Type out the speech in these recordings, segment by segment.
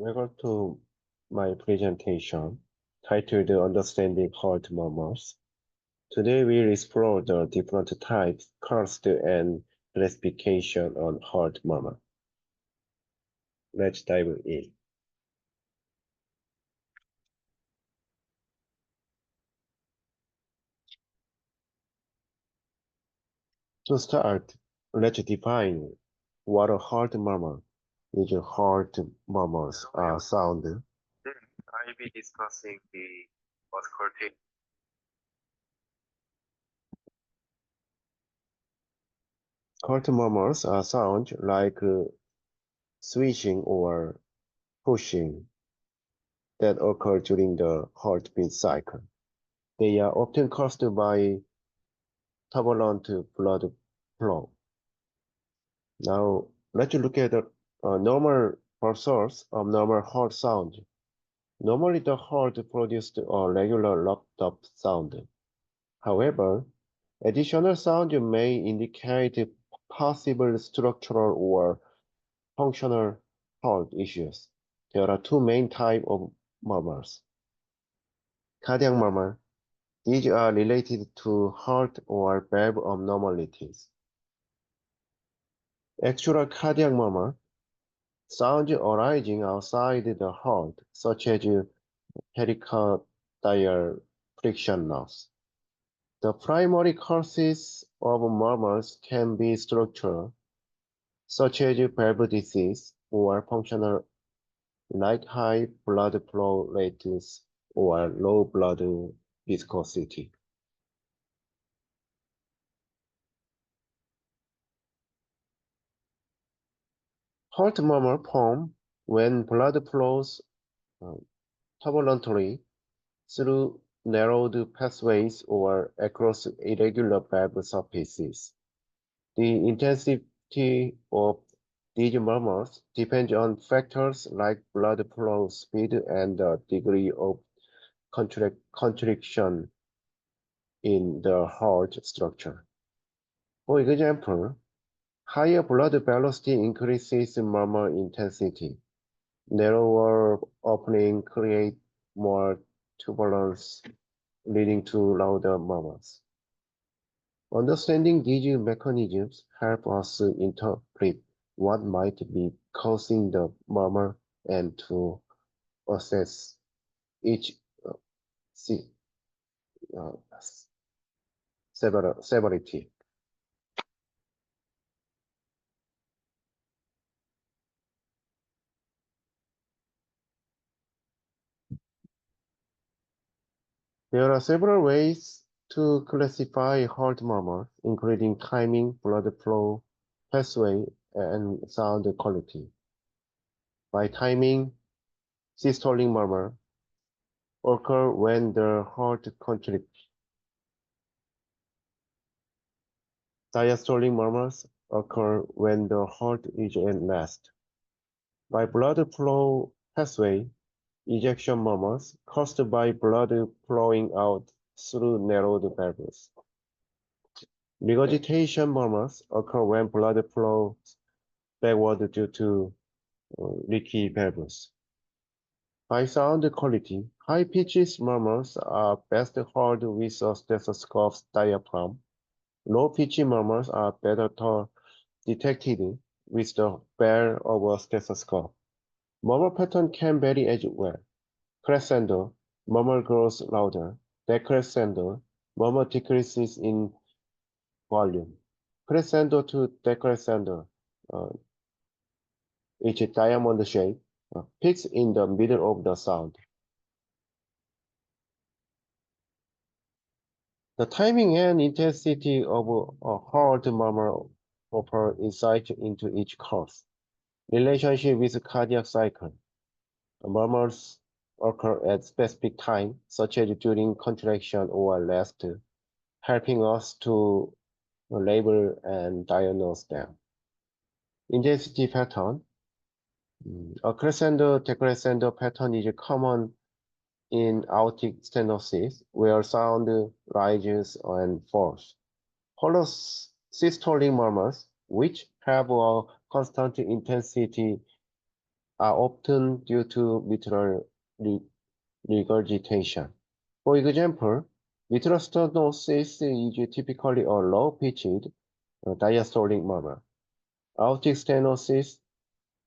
Welcome to my presentation titled Understanding Heart Murmurs. Today we'll explore the different types, cost, and classification on heart murmur. Let's dive in. To start, let's define what a heart murmur is. Heart murmurs are sound. Then I'll be discussing the muscular. Heart murmurs are sound like swishing or whooshing that occur during the heartbeat cycle. They are often caused by turbulent blood flow. Now, let's look at the normal source of normal heart sound. Normally, the heart produced a regular lub-dub sound. However, additional sound may indicate possible structural or functional heart issues. There are two main types of murmurs. Cardiac murmur. These are related to heart or valve abnormalities. Extracardiac murmur. Sounds arising outside the heart, such as pericardial friction loss. The primary causes of murmurs can be structural, such as valve disease, or functional, like high blood flow rates or low blood viscosity. Heart murmur form when blood flows turbulently through narrowed pathways or across irregular valve surfaces. The intensity of these murmurs depends on factors like blood flow speed and the degree of constriction in the heart structure. For example, higher blood velocity increases murmur intensity. Narrower opening create more turbulence, leading to louder murmurs. Understanding these mechanisms help us interpret what might be causing the murmur and to assess each uh, uh, severity. There are several ways to classify heart murmur, including timing, blood flow, pathway, and sound quality. By timing, systolic murmur occur when the heart contracts. Diastolic murmurs occur when the heart is at rest. By blood flow pathway, ejection murmurs caused by blood flowing out through narrowed valves. Regurgitation murmurs occur when blood flows backward due to leaky valves. By sound quality, high-pitched murmurs are best heard with a stethoscope diaphragm. Low-pitched murmurs are better detected with the barrel of a stethoscope. Murmur pattern can vary as well. Crescendo, murmur grows louder. Decrescendo, murmur decreases in volume. Crescendo to decrescendo, which is diamond shape, peaks in the middle of the sound. The timing and intensity of a heart murmur offer insight into each cause. Relationship with cardiac cycle. Murmurs occur at specific time, such as during contraction or rest, helping us to label and diagnose them. Intensity pattern. A crescendo-decrescendo pattern is common in aortic stenosis, where sound rises and falls. Polysystolic murmurs, which have a constant intensity, are often due to mitral regurgitation. For example, mitral stenosis is typically a low-pitched diastolic murmur. Aortic stenosis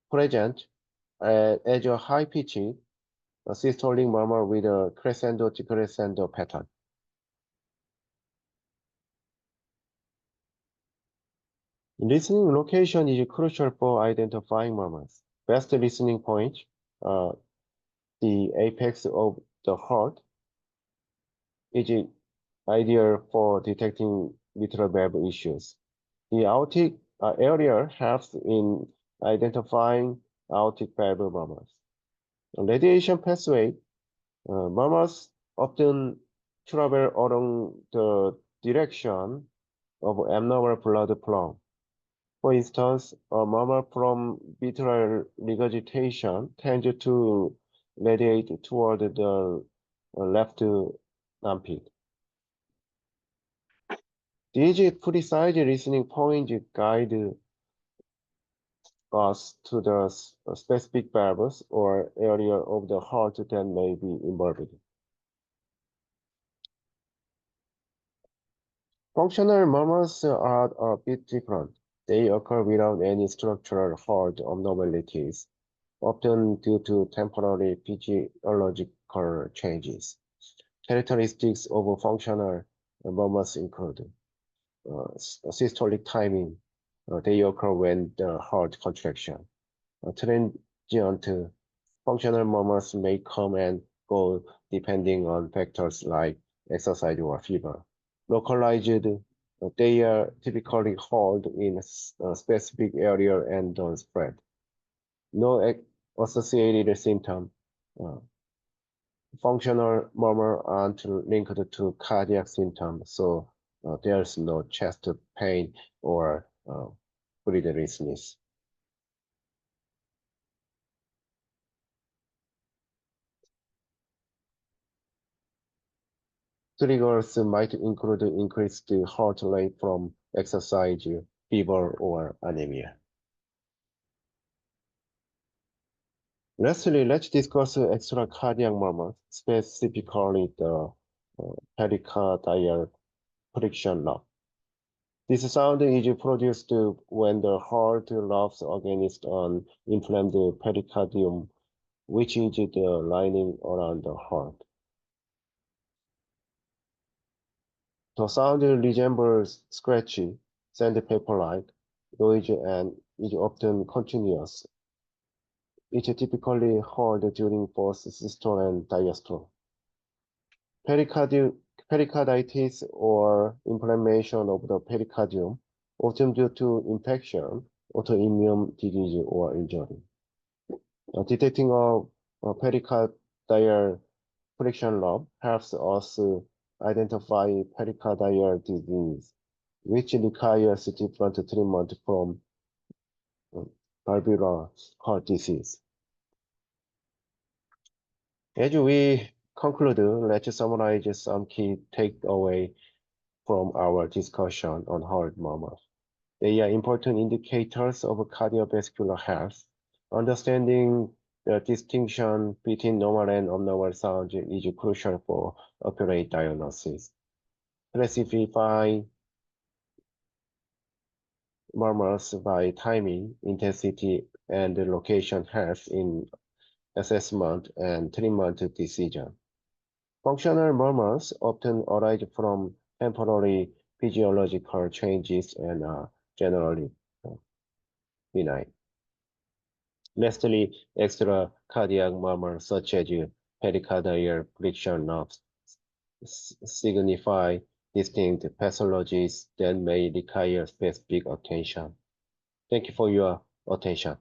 present as a high-pitched systolic murmur with a crescendo-decrescendo pattern. Listening location is crucial for identifying murmurs. Best listening point, the apex of the heart, is ideal for detecting mitral valve issues. The aortic area helps in identifying aortic valve murmurs. Radiation pathway, murmurs often travel along the direction of abnormal blood flow. For instance, a murmur from mitral regurgitation tends to radiate toward the left armpit. These precise listening points guide us to the specific valves or area of the heart that may be involved. Functional murmurs are a bit different. They occur without any structural heart abnormalities, often due to temporary physiological changes. Characteristics of functional murmurs include systolic timing. They occur when the heart contraction. Transient functional murmurs may come and go depending on factors like exercise or fever. Localized, they are typically held in a specific area and don't spread. No associated symptom. Uh, Functional murmur aren't linked to cardiac symptoms, so there's no chest pain or breathlessness. Triggers might include increased heart rate from exercise, fever, or anemia. Lastly, let's discuss extracardiac murmurs, specifically the pericardial friction loss. This sound is produced when the heart rubs against an inflamed pericardium, which is the lining around the heart. The sound resembles scratchy, sandpaper-like noise and is often continuous. It is typically heard during both systole and diastole. Pericarditis or inflammation of the pericardium, often due to infection, autoimmune disease, or injury. Detecting a pericardial friction lobe helps us identify pericardial disease, which requires different treatment from valvular heart disease. As we conclude, let's summarize some key takeaways from our discussion on heart murmurs. They are important indicators of cardiovascular health. Understanding the distinction between normal and abnormal sounds is crucial for accurate diagnosis. Classifying murmurs by timing, intensity, and location helps in assessment and treatment decision. Functional murmurs often arise from temporary physiological changes and are generally benign. Lastly, extracardiac murmurs such as pericardial friction knobs signify distinct pathologies that may require specific attention. Thank you for your attention.